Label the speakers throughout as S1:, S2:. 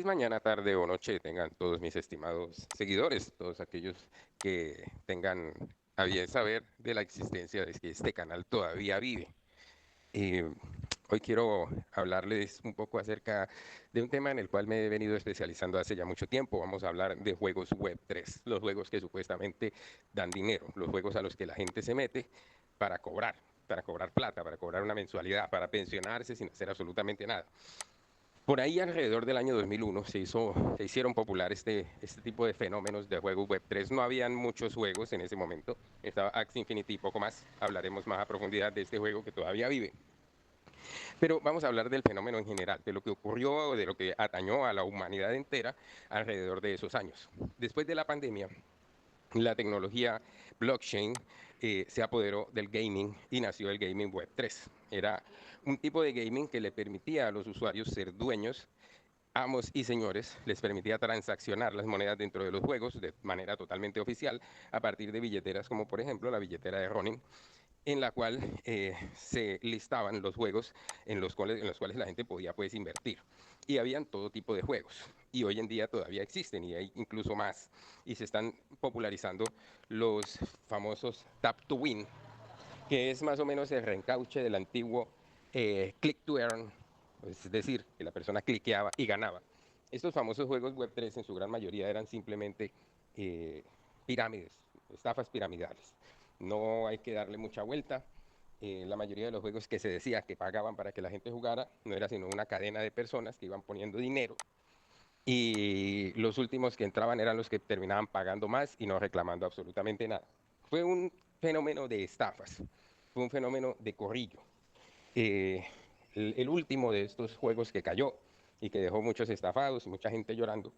S1: mañana, tarde o noche tengan todos mis estimados seguidores, todos aquellos que tengan a bien saber de la existencia de que este canal todavía vive. Eh, Hoy quiero hablarles un poco acerca de un tema en el cual me he venido especializando hace ya mucho tiempo. Vamos a hablar de juegos Web3, los juegos que supuestamente dan dinero, los juegos a los que la gente se mete para cobrar, para cobrar plata, para cobrar una mensualidad, para pensionarse sin hacer absolutamente nada. Por ahí alrededor del año 2001 se hicieron popular este tipo de fenómenos de juegos Web3. No habían muchos juegos en ese momento. Estaba Axie Infinity y poco más. Hablaremos más a profundidad de este juego que todavía vive. Pero vamos a hablar del fenómeno en general, de lo que ocurrió o de lo que atañó a la humanidad entera alrededor de esos años. Después de la pandemia, la tecnología blockchain se apoderó del gaming y nació el gaming web 3. Era un tipo de gaming que le permitía a los usuarios ser dueños, amos y señores, les permitía transaccionar las monedas dentro de los juegos de manera totalmente oficial a partir de billeteras como por ejemplo la billetera de Ronin, en la cual se listaban los juegos en los cuales la gente podía pues invertir. Y habían todo tipo de juegos. Y hoy en día todavía existen y hay incluso más. Y se están popularizando los famosos Tap to Win, que es más o menos el reencauche del antiguo Click to Earn, es decir, que la persona cliqueaba y ganaba. Estos famosos juegos Web3 en su gran mayoría eran simplemente eh, pirámides, estafas piramidales. No hay que darle mucha vuelta. La mayoría de los juegos que se decía que pagaban para que la gente jugara no era sino una cadena de personas que iban poniendo dinero y los últimos que entraban eran los que terminaban pagando más y no reclamando absolutamente nada. Fue un fenómeno de estafas, fue un fenómeno de corrillo. Eh, el último de estos juegos que cayó y que dejó muchos estafados, mucha gente llorando,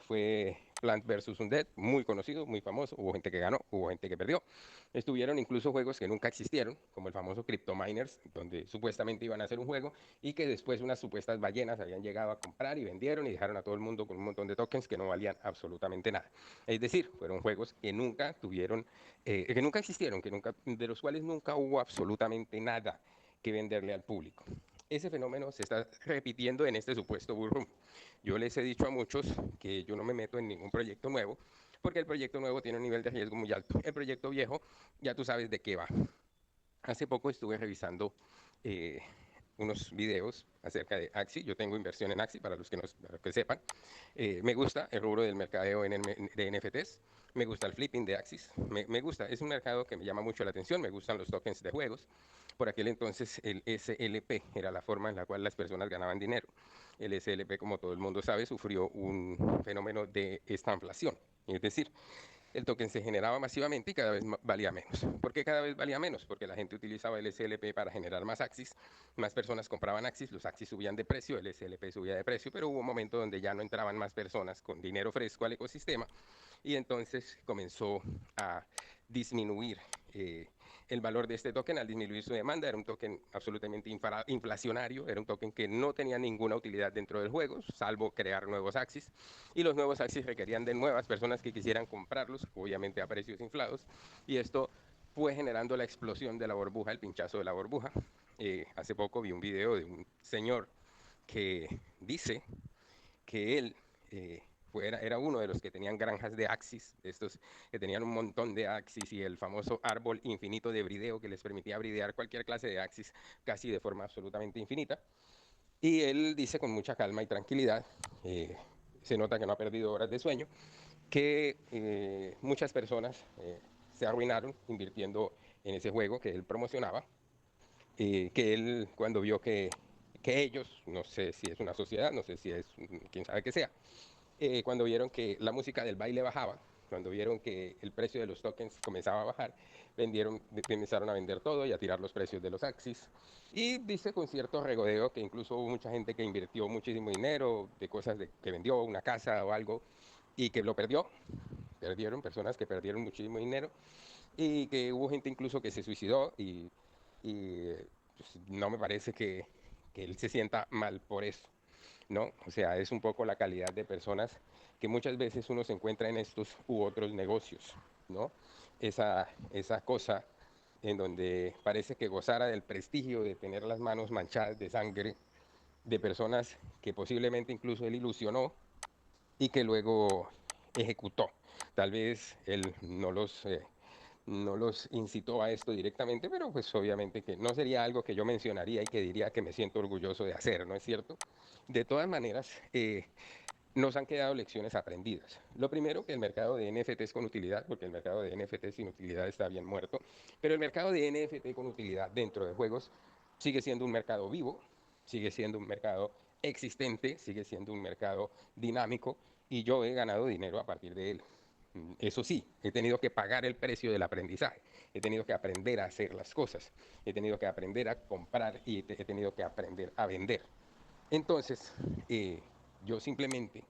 S1: fue Plant vs. Undead, muy conocido, muy famoso. Hubo gente que ganó, hubo gente que perdió. Estuvieron incluso juegos que nunca existieron, como el famoso Crypto Miners, donde supuestamente iban a hacer un juego y que después unas supuestas ballenas habían llegado a comprar y vendieron y dejaron a todo el mundo con un montón de tokens que no valían absolutamente nada. Es decir, fueron juegos que nunca tuvieron, que nunca existieron, de los cuales nunca hubo absolutamente nada que venderle al público. Ese fenómeno se está repitiendo en este supuesto bullrun. Yo les he dicho a muchos que yo no me meto en ningún proyecto nuevo, porque el proyecto nuevo tiene un nivel de riesgo muy alto. El proyecto viejo, ya tú sabes de qué va. Hace poco estuve revisando eh, unos videos acerca de Axie. Yo tengo inversión en Axie, para los que sepan. Me gusta el rubro del mercadeo de NFTs. Me gusta el flipping de Axis. Me gusta, es un mercado que me llama mucho la atención. Me gustan los tokens de juegos. Por aquel entonces el SLP era la forma en la cual las personas ganaban dinero. El SLP, como todo el mundo sabe, sufrió un fenómeno de estanflación. Es decir, el token se generaba masivamente y cada vez valía menos. ¿Por qué cada vez valía menos? Porque la gente utilizaba el SLP para generar más Axis, más personas compraban Axis, los Axis subían de precio, el SLP subía de precio, pero hubo un momento donde ya no entraban más personas con dinero fresco al ecosistema y entonces comenzó a disminuir el valor de este token. Al disminuir su demanda, era un token absolutamente inflacionario, era un token que no tenía ninguna utilidad dentro del juego, salvo crear nuevos Axis, y los nuevos Axis requerían de nuevas personas que quisieran comprarlos, obviamente a precios inflados, y esto fue generando la explosión de la burbuja, el pinchazo de la burbuja. Hace poco vi un video de un señor que dice que él era uno de los que tenían granjas de Axis, estos que tenían un montón de Axis y el famoso árbol infinito de brideo que les permitía bridear cualquier clase de Axis casi de forma absolutamente infinita. Y él dice con mucha calma y tranquilidad, se nota que no ha perdido horas de sueño, que muchas personas se arruinaron invirtiendo en ese juego que él promocionaba, que él cuando vio que ellos, no sé si es una sociedad, no sé si es quién sabe qué sea, cuando vieron que la música del baile bajaba, cuando vieron que el precio de los tokens comenzaba a bajar, comenzaron a vender todo y a tirar los precios de los Axis. Y dice con cierto regodeo que incluso hubo mucha gente que invirtió muchísimo dinero de cosas que vendió una casa o algo y que lo perdió. Perdieron, personas que perdieron muchísimo dinero y que hubo gente incluso que se suicidó y pues, no me parece que él se sienta mal por eso. ¿No? O sea, es un poco la calidad de personas que muchas veces uno se encuentra en estos u otros negocios, ¿no? Esa cosa en donde parece que gozara del prestigio de tener las manos manchadas de sangre de personas que posiblemente incluso él ilusionó y que luego ejecutó. Tal vez él no los incitó a esto directamente, pero pues obviamente que no sería algo que yo mencionaría y que diría que me siento orgulloso de hacer, ¿no es cierto? De todas maneras, nos han quedado lecciones aprendidas. Lo primero, que el mercado de NFTs con utilidad, porque el mercado de NFT sin utilidad está bien muerto, pero el mercado de NFT con utilidad dentro de juegos sigue siendo un mercado vivo, sigue siendo un mercado existente, sigue siendo un mercado dinámico y yo he ganado dinero a partir de él. Eso sí, he tenido que pagar el precio del aprendizaje, he tenido que aprender a hacer las cosas, he tenido que aprender a comprar y he tenido que aprender a vender. Entonces, yo simplemente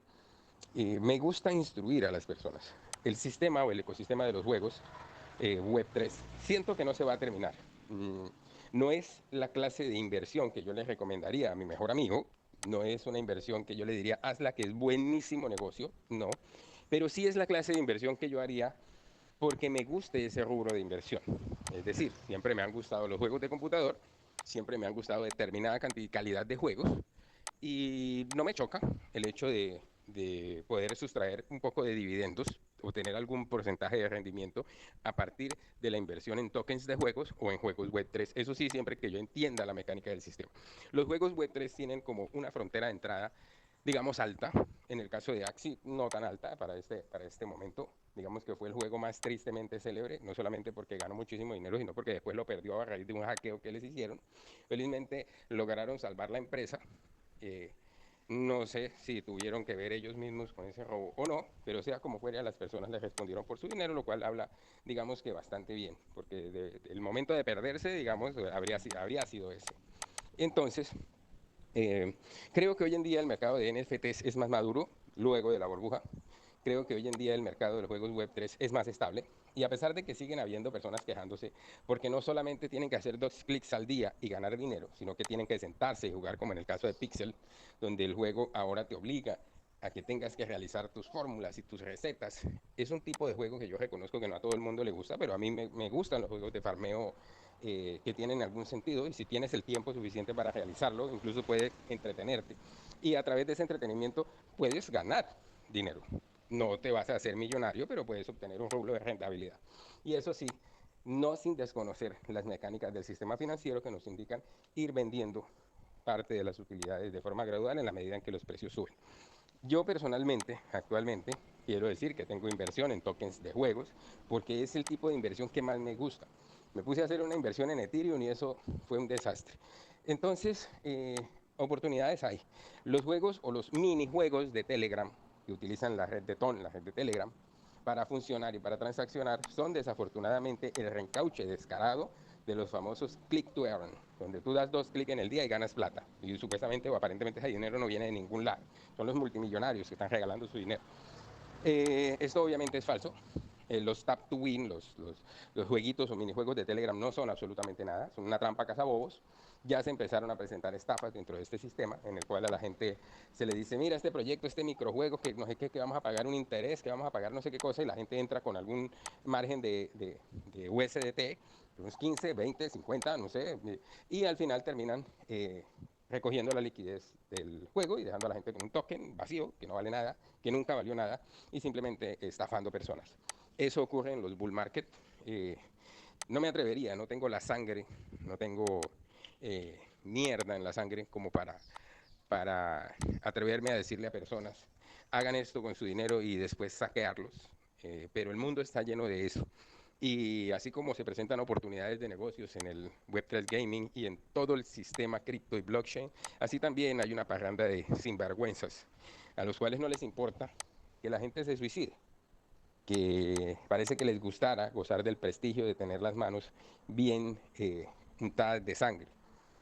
S1: me gusta instruir a las personas. El sistema o el ecosistema de los juegos Web3, siento que no se va a terminar. Mm, no es la clase de inversión que yo le recomendaría a mi mejor amigo, no es una inversión que yo le diría, hazla que es buenísimo negocio, no, pero sí es la clase de inversión que yo haría porque me guste ese rubro de inversión. Es decir, siempre me han gustado los juegos de computador, siempre me han gustado determinada cantidad, calidad de juegos y no me choca el hecho de poder sustraer un poco de dividendos o tener algún porcentaje de rendimiento a partir de la inversión en tokens de juegos o en juegos Web3. Eso sí, siempre que yo entienda la mecánica del sistema. Los juegos Web3 tienen como una frontera de entrada, digamos, alta. En el caso de Axie, no tan alta para este momento. Digamos que fue el juego más tristemente célebre, no solamente porque ganó muchísimo dinero, sino porque después lo perdió a raíz de un hackeo que les hicieron. Felizmente lograron salvar la empresa. Eh, no sé si tuvieron que ver ellos mismos con ese robo o no, pero sea como fuera, las personas les respondieron por su dinero, lo cual habla, digamos que bastante bien, porque el momento de perderse, digamos, habría sido ese. Entonces, eh, creo que hoy en día el mercado de NFTs es más maduro luego de la burbuja. Creo que hoy en día el mercado de los juegos Web3 es más estable. Y a pesar de que siguen habiendo personas quejándose, porque no solamente tienen que hacer 2 clics al día y ganar dinero, sino que tienen que sentarse y jugar, como en el caso de Pixel, donde el juego ahora te obliga a que tengas que realizar tus fórmulas y tus recetas. Es un tipo de juego que yo reconozco que no a todo el mundo le gusta, pero a mí me gustan los juegos de farmeo que tienen algún sentido y si tienes el tiempo suficiente para realizarlo, incluso puede entretenerte. Y a través de ese entretenimiento puedes ganar dinero. No te vas a hacer millonario, pero puedes obtener un rublo de rentabilidad. Y eso sí, no sin desconocer las mecánicas del sistema financiero que nos indican ir vendiendo parte de las utilidades de forma gradual en la medida en que los precios suben. Yo personalmente, actualmente, quiero decir que tengo inversión en tokens de juegos porque es el tipo de inversión que más me gusta. Me puse a hacer una inversión en Ethereum y eso fue un desastre. Entonces, oportunidades hay. Los juegos o los minijuegos de Telegram que utilizan la red de la red de Telegram, para funcionar y para transaccionar son desafortunadamente el reencauche descarado de los famosos click to earn, donde tú das 2 clics en el día y ganas plata. Y supuestamente o aparentemente ese dinero no viene de ningún lado. Son los multimillonarios que están regalando su dinero. Esto obviamente es falso. Los tap to win, los jueguitos o minijuegos de Telegram no son absolutamente nada, son una trampa cazabobos. Ya se empezaron a presentar estafas dentro de este sistema, en el cual a la gente se le dice, mira, este proyecto, este microjuego, que no sé qué, que vamos a pagar un interés, que vamos a pagar no sé qué cosa, y la gente entra con algún margen de USDT, unos 15, 20, 50, no sé, y al final terminan recogiendo la liquidez del juego y dejando a la gente con un token vacío, que no vale nada, que nunca valió nada, y simplemente estafando personas. Eso ocurre en los bull market. Eh, no me atrevería, no tengo la sangre, no tengo mierda en la sangre como para atreverme a decirle a personas, hagan esto con su dinero y después saquearlos. Pero el mundo está lleno de eso. Y así como se presentan oportunidades de negocios en el Web3 Gaming y en todo el sistema cripto y blockchain, así también hay una parranda de sinvergüenzas a los cuales no les importa que la gente se suicide, que parece que les gustara gozar del prestigio de tener las manos bien untadas de sangre,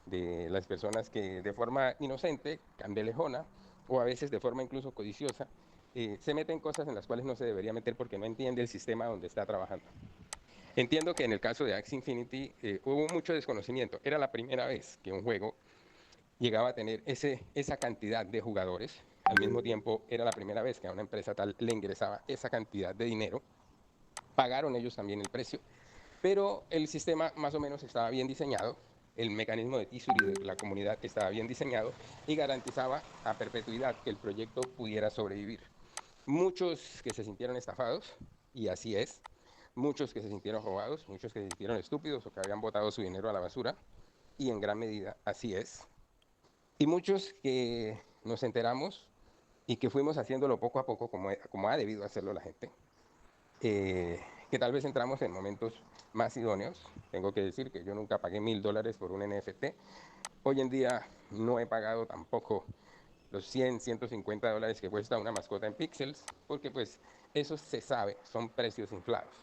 S1: de las personas que de forma inocente, candelejona, o a veces de forma incluso codiciosa, se meten cosas en las cuales no se debería meter porque no entiende el sistema donde está trabajando. Entiendo que en el caso de Axie Infinity hubo mucho desconocimiento. Era la primera vez que un juego llegaba a tener esa cantidad de jugadores. Al mismo tiempo, era la primera vez que a una empresa tal le ingresaba esa cantidad de dinero. Pagaron ellos también el precio, pero el sistema más o menos estaba bien diseñado. el mecanismo de tesorería de la comunidad estaba bien diseñado y garantizaba a perpetuidad que el proyecto pudiera sobrevivir. Muchos que se sintieron estafados, y así es, muchos que se sintieron robados, muchos que se sintieron estúpidos o que habían botado su dinero a la basura, y en gran medida así es. Y muchos que nos enteramos y que fuimos haciéndolo poco a poco, como ha debido hacerlo la gente, eh, que tal vez entramos en momentos más idóneos. Tengo que decir que yo nunca pagué $1000 por un NFT. Hoy en día no he pagado tampoco los 100, $150 que cuesta una mascota en Pixels, porque pues eso se sabe, son precios inflados.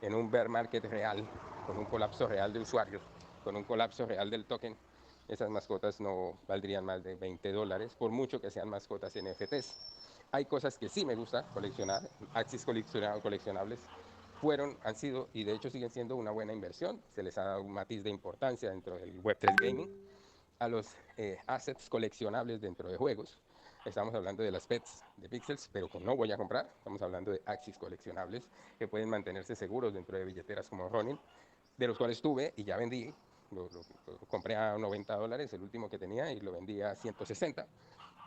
S1: En un bear market real, con un colapso real de usuarios, con un colapso real del token, esas mascotas no valdrían más de $20, por mucho que sean mascotas NFTs. Hay cosas que sí me gusta coleccionar, Axis coleccionables han sido y de hecho siguen siendo una buena inversión, se les ha dado un matiz de importancia dentro del Web3 Gaming, a los assets coleccionables dentro de juegos. Estamos hablando de las pets de Pixels, pero que no voy a comprar. Estamos hablando de Axis coleccionables que pueden mantenerse seguros dentro de billeteras como Ronin, de los cuales tuve y ya vendí. Lo compré a $90, el último que tenía, y lo vendí a 160,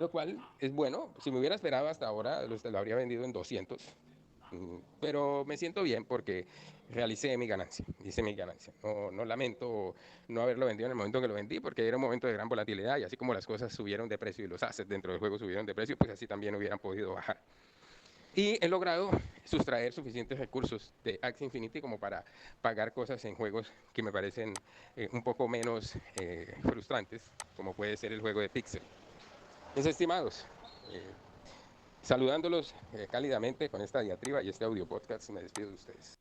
S1: lo cual es bueno. Si me hubiera esperado hasta ahora, lo habría vendido en 200. Pero me siento bien porque realicé mi ganancia, hice mi ganancia. No lamento no haberlo vendido en el momento que lo vendí, porque era un momento de gran volatilidad y así como las cosas subieron de precio y los assets dentro del juego subieron de precio, pues así también hubieran podido bajar. Y he logrado sustraer suficientes recursos de Axie Infinity como para pagar cosas en juegos que me parecen un poco menos frustrantes, como puede ser el juego de Pixel. Mis estimados, saludándolos cálidamente con esta diatriba y este audio podcast, me despido de ustedes.